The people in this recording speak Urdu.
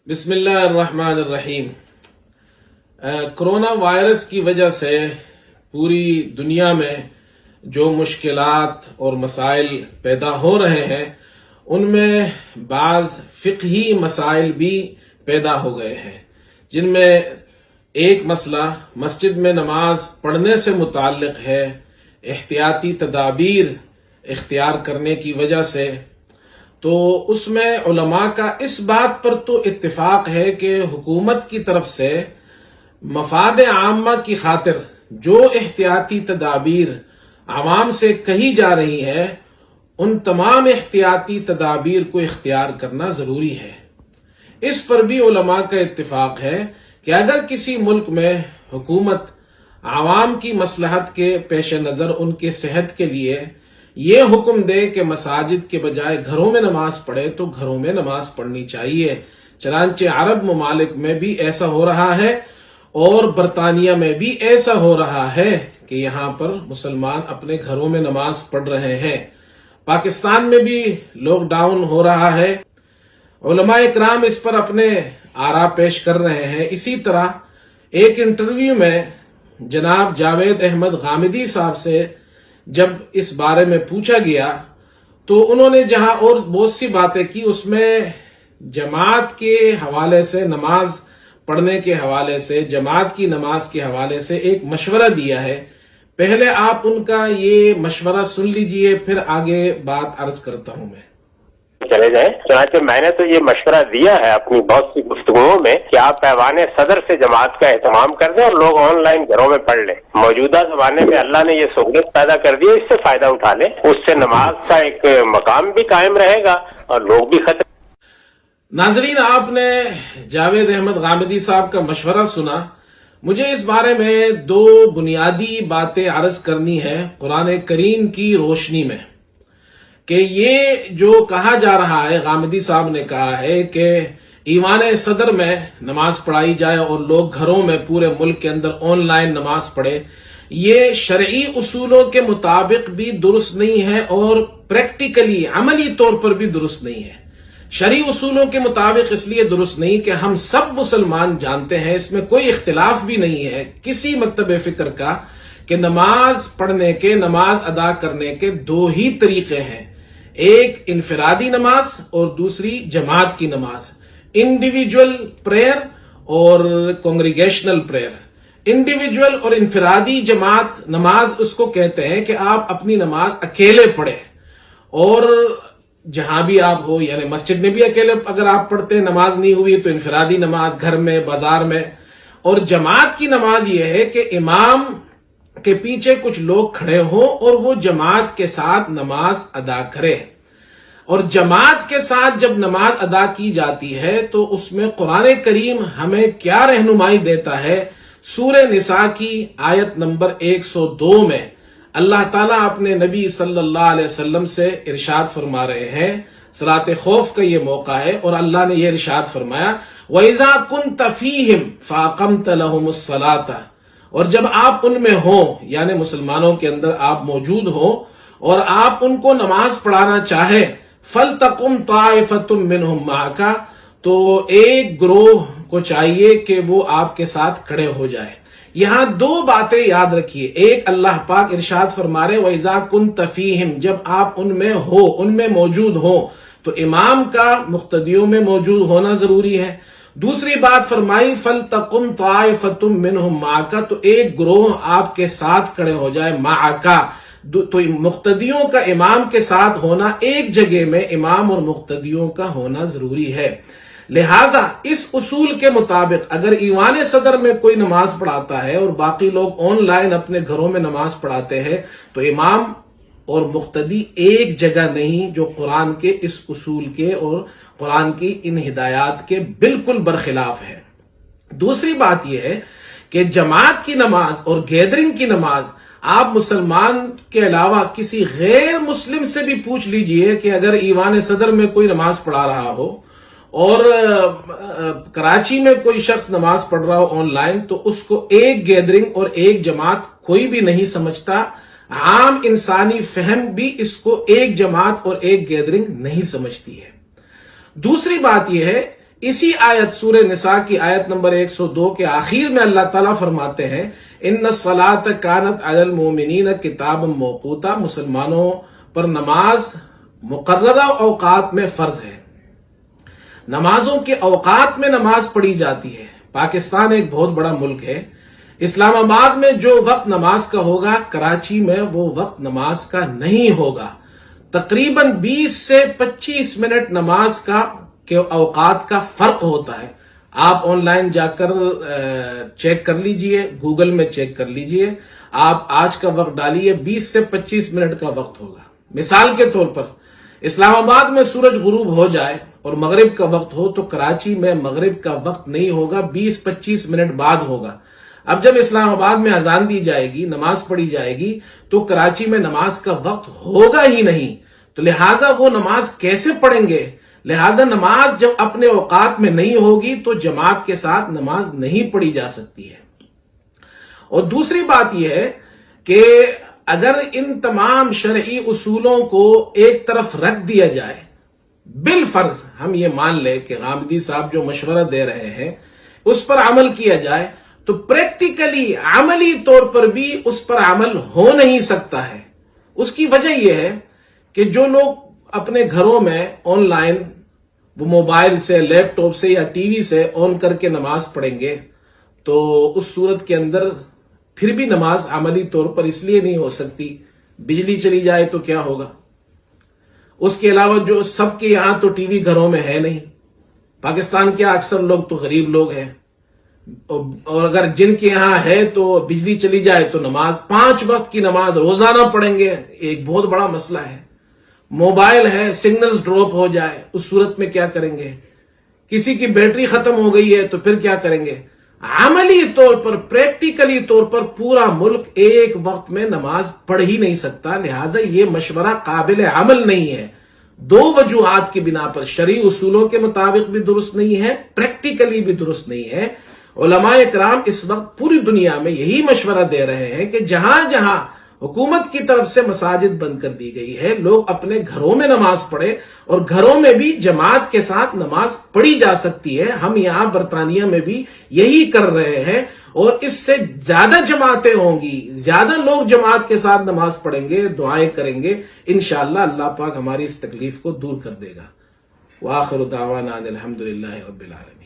بسم اللہ الرحمن الرحیم۔ کرونا وائرس کی وجہ سے پوری دنیا میں جو مشکلات اور مسائل پیدا ہو رہے ہیں ان میں بعض فقہی مسائل بھی پیدا ہو گئے ہیں، جن میں ایک مسئلہ مسجد میں نماز پڑھنے سے متعلق ہے۔ احتیاطی تدابیر اختیار کرنے کی وجہ سے تو اس میں علماء کا اس بات پر تو اتفاق ہے کہ حکومت کی طرف سے مفاد عامہ کی خاطر جو احتیاطی تدابیر عوام سے کہی جا رہی ہے ان تمام احتیاطی تدابیر کو اختیار کرنا ضروری ہے۔ اس پر بھی علماء کا اتفاق ہے کہ اگر کسی ملک میں حکومت عوام کی مصلحت کے پیش نظر ان کے صحت کے لیے یہ حکم دے کہ مساجد کے بجائے گھروں میں نماز پڑھے تو گھروں میں نماز پڑھنی چاہیے۔ چنانچہ عرب ممالک میں بھی ایسا ہو رہا ہے اور برطانیہ میں بھی ایسا ہو رہا ہے کہ یہاں پر مسلمان اپنے گھروں میں نماز پڑھ رہے ہیں۔ پاکستان میں بھی لاک ڈاؤن ہو رہا ہے۔ علماء اکرام اس پر اپنے آراء پیش کر رہے ہیں۔ اسی طرح ایک انٹرویو میں جناب جاوید احمد غامدی صاحب سے جب اس بارے میں پوچھا گیا تو انہوں نے جہاں اور بہت سی باتیں کی، اس میں جماعت کے حوالے سے، نماز پڑھنے کے حوالے سے، جماعت کی نماز کے حوالے سے ایک مشورہ دیا ہے۔ پہلے آپ ان کا یہ مشورہ سن لیجئے، پھر آگے بات عرض کرتا ہوں میں۔ چلے جائیں۔ چنانچہ میں نے تو یہ مشورہ دیا ہے اپنی بہت سی گفتگوؤں میں کہ آپ ایوان صدر سے جماعت کا اہتمام کر دیں اور لوگ آن لائن گھروں میں پڑھ لیں۔ موجودہ زمانے میں اللہ نے یہ سہولت پیدا کر دی ہے، اس سے فائدہ اٹھا لیں، اس سے نماز کا ایک مقام بھی قائم رہے گا اور لوگ بھی خطرے۔ ناظرین، آپ نے جاوید احمد غامدی صاحب کا مشورہ سنا۔ مجھے اس بارے میں دو بنیادی باتیں عرض کرنی ہے قرآن کریم کی روشنی میں، کہ یہ جو کہا جا رہا ہے، غامدی صاحب نے کہا ہے کہ ایوان صدر میں نماز پڑھائی جائے اور لوگ گھروں میں پورے ملک کے اندر آن لائن نماز پڑھے، یہ شرعی اصولوں کے مطابق بھی درست نہیں ہے اور پریکٹیکلی عملی طور پر بھی درست نہیں ہے۔ شرعی اصولوں کے مطابق اس لیے درست نہیں کہ ہم سب مسلمان جانتے ہیں، اس میں کوئی اختلاف بھی نہیں ہے کسی مکتب فکر کا، کہ نماز پڑھنے کے، نماز ادا کرنے کے دو ہی طریقے ہیں، ایک انفرادی نماز اور دوسری جماعت کی نماز، انڈیویجول پریئر اور کانگریگیشنل پریئر۔ انڈیویجول اور انفرادی جماعت نماز اس کو کہتے ہیں کہ آپ اپنی نماز اکیلے پڑھیں، اور جہاں بھی آپ ہو، یعنی مسجد میں بھی اکیلے اگر آپ پڑھتے ہیں، نماز نہیں ہوئی تو انفرادی نماز گھر میں، بازار میں۔ اور جماعت کی نماز یہ ہے کہ امام کے پیچھے کچھ لوگ کھڑے ہوں اور وہ جماعت کے ساتھ نماز ادا کرے۔ اور جماعت کے ساتھ جب نماز ادا کی جاتی ہے تو اس میں قرآن کریم ہمیں کیا رہنمائی دیتا ہے؟ سورہ نساء کی آیت نمبر 102 میں اللہ تعالیٰ اپنے نبی صلی اللہ علیہ وسلم سے ارشاد فرما رہے ہیں، صلاۃ خوف کا یہ موقع ہے، اور اللہ نے یہ ارشاد فرمایا وَإِذَا كُنْتَ فِيهِمْ فَأَقَمْتَ لَهُمُ الصَّلَاةَ، اور جب آپ ان میں ہوں، یعنی مسلمانوں کے اندر آپ موجود ہوں اور آپ ان کو نماز پڑھانا چاہیں، فَلْتَقُمْ طَائِفَةٌ مِّنْهُمْ مَعَكَ، تو ایک گروہ کو چاہیے کہ وہ آپ کے ساتھ کھڑے ہو جائے۔ یہاں دو باتیں یاد رکھیے، ایک اللہ پاک ارشاد فرما رہے وَإِذَا كُنْتَ فِيهِمْ، جب آپ ان میں ہو، ان میں موجود ہو، تو امام کا مقتدیوں میں موجود ہونا ضروری ہے۔ دوسری بات فرمائی فَلْتَقُمْ طَائِفَةٌ مِّنْهُمْ مَعَكَ، تو ایک گروہ آپ کے ساتھ کھڑے ہو جائے، مَعَكَ، تو مقتدیوں کا امام کے ساتھ ہونا، ایک جگہ میں امام اور مقتدیوں کا ہونا ضروری ہے۔ لہٰذا اس اصول کے مطابق اگر ایوان صدر میں کوئی نماز پڑھاتا ہے اور باقی لوگ آن لائن اپنے گھروں میں نماز پڑھاتے ہیں تو امام اور مقتدی ایک جگہ نہیں، جو قرآن کے اس اصول کے اور قرآن کی ان ہدایات کے بالکل برخلاف ہے۔ دوسری بات یہ ہے کہ جماعت کی نماز اور گیدرنگ کی نماز آپ مسلمان کے علاوہ کسی غیر مسلم سے بھی پوچھ لیجئے کہ اگر ایوان صدر میں کوئی نماز پڑھا رہا ہو اور کراچی میں کوئی شخص نماز پڑھ رہا ہو آن لائن، تو اس کو ایک گیدرنگ اور ایک جماعت کوئی بھی نہیں سمجھتا۔ عام انسانی فہم بھی اس کو ایک جماعت اور ایک گیدرنگ نہیں سمجھتی ہے۔ دوسری بات یہ ہے اسی آیت سورہ نساء کی آیت نمبر 102 کے آخر میں اللہ تعالیٰ فرماتے ہیں ان الصلاۃ کانت علی المؤمنین کتابا موقوتا، مسلمانوں پر نماز مقررہ اوقات میں فرض ہے۔ نمازوں کے اوقات میں نماز پڑھی جاتی ہے۔ پاکستان ایک بہت بڑا ملک ہے۔ اسلام آباد میں جو وقت نماز کا ہوگا، کراچی میں وہ وقت نماز کا نہیں ہوگا۔ تقریباً 20 سے 25 منٹ نماز کا کے اوقات کا فرق ہوتا ہے۔ آپ آن لائن جا کر چیک کر لیجئے، گوگل میں چیک کر لیجئے، آپ آج کا وقت ڈالیے، 20 سے 25 منٹ کا وقت ہوگا۔ مثال کے طور پر اسلام آباد میں سورج غروب ہو جائے اور مغرب کا وقت ہو تو کراچی میں مغرب کا وقت نہیں ہوگا، 20-25 منٹ بعد ہوگا۔ اب جب اسلام آباد میں اذان دی جائے گی، نماز پڑھی جائے گی تو کراچی میں نماز کا وقت ہوگا ہی نہیں، تو لہٰذا وہ نماز کیسے پڑھیں گے؟ لہٰذا نماز جب اپنے اوقات میں نہیں ہوگی تو جماعت کے ساتھ نماز نہیں پڑھی جا سکتی ہے۔ اور دوسری بات یہ ہے کہ اگر ان تمام شرعی اصولوں کو ایک طرف رکھ دیا جائے، بالفرض ہم یہ مان لیں کہ غامدی صاحب جو مشورہ دے رہے ہیں اس پر عمل کیا جائے تو پریکٹیکلی عملی طور پر بھی اس پر عمل ہو نہیں سکتا ہے۔ اس کی وجہ یہ ہے کہ جو لوگ اپنے گھروں میں آن لائن وہ موبائل سے، لیپ ٹاپ سے یا ٹی وی سے آن کر کے نماز پڑھیں گے تو اس صورت کے اندر پھر بھی نماز عملی طور پر اس لیے نہیں ہو سکتی، بجلی چلی جائے تو کیا ہوگا؟ اس کے علاوہ جو سب کے یہاں تو ٹی وی گھروں میں ہے نہیں، پاکستان کے اکثر لوگ تو غریب لوگ ہیں، اور اگر جن کے یہاں ہے تو بجلی چلی جائے تو نماز 5 وقت کی نماز روزانہ پڑھیں گے، ایک بہت بڑا مسئلہ ہے۔ موبائل ہے، سگنلز ڈراپ ہو جائے اس صورت میں کیا کریں گے؟ کسی کی بیٹری ختم ہو گئی ہے تو پھر کیا کریں گے؟ عملی طور پر، پریکٹیکلی طور پر پورا ملک ایک وقت میں نماز پڑھ ہی نہیں سکتا، لہٰذا یہ مشورہ قابل عمل نہیں ہے۔ 2 وجوہات کی بنا پر، شرعی اصولوں کے مطابق بھی درست نہیں ہے، پریکٹیکلی بھی درست نہیں ہے۔ علماء اکرام اس وقت پوری دنیا میں یہی مشورہ دے رہے ہیں کہ جہاں جہاں حکومت کی طرف سے مساجد بند کر دی گئی ہے، لوگ اپنے گھروں میں نماز پڑھیں، اور گھروں میں بھی جماعت کے ساتھ نماز پڑھی جا سکتی ہے۔ ہم یہاں برطانیہ میں بھی یہی کر رہے ہیں، اور اس سے زیادہ جماعتیں ہوں گی، زیادہ لوگ جماعت کے ساتھ نماز پڑھیں گے، دعائیں کریں گے، انشاءاللہ اللہ پاک ہماری اس تکلیف کو دور کر دے گا۔ وآخر دعوانا ان الحمدللہ رب العالمین۔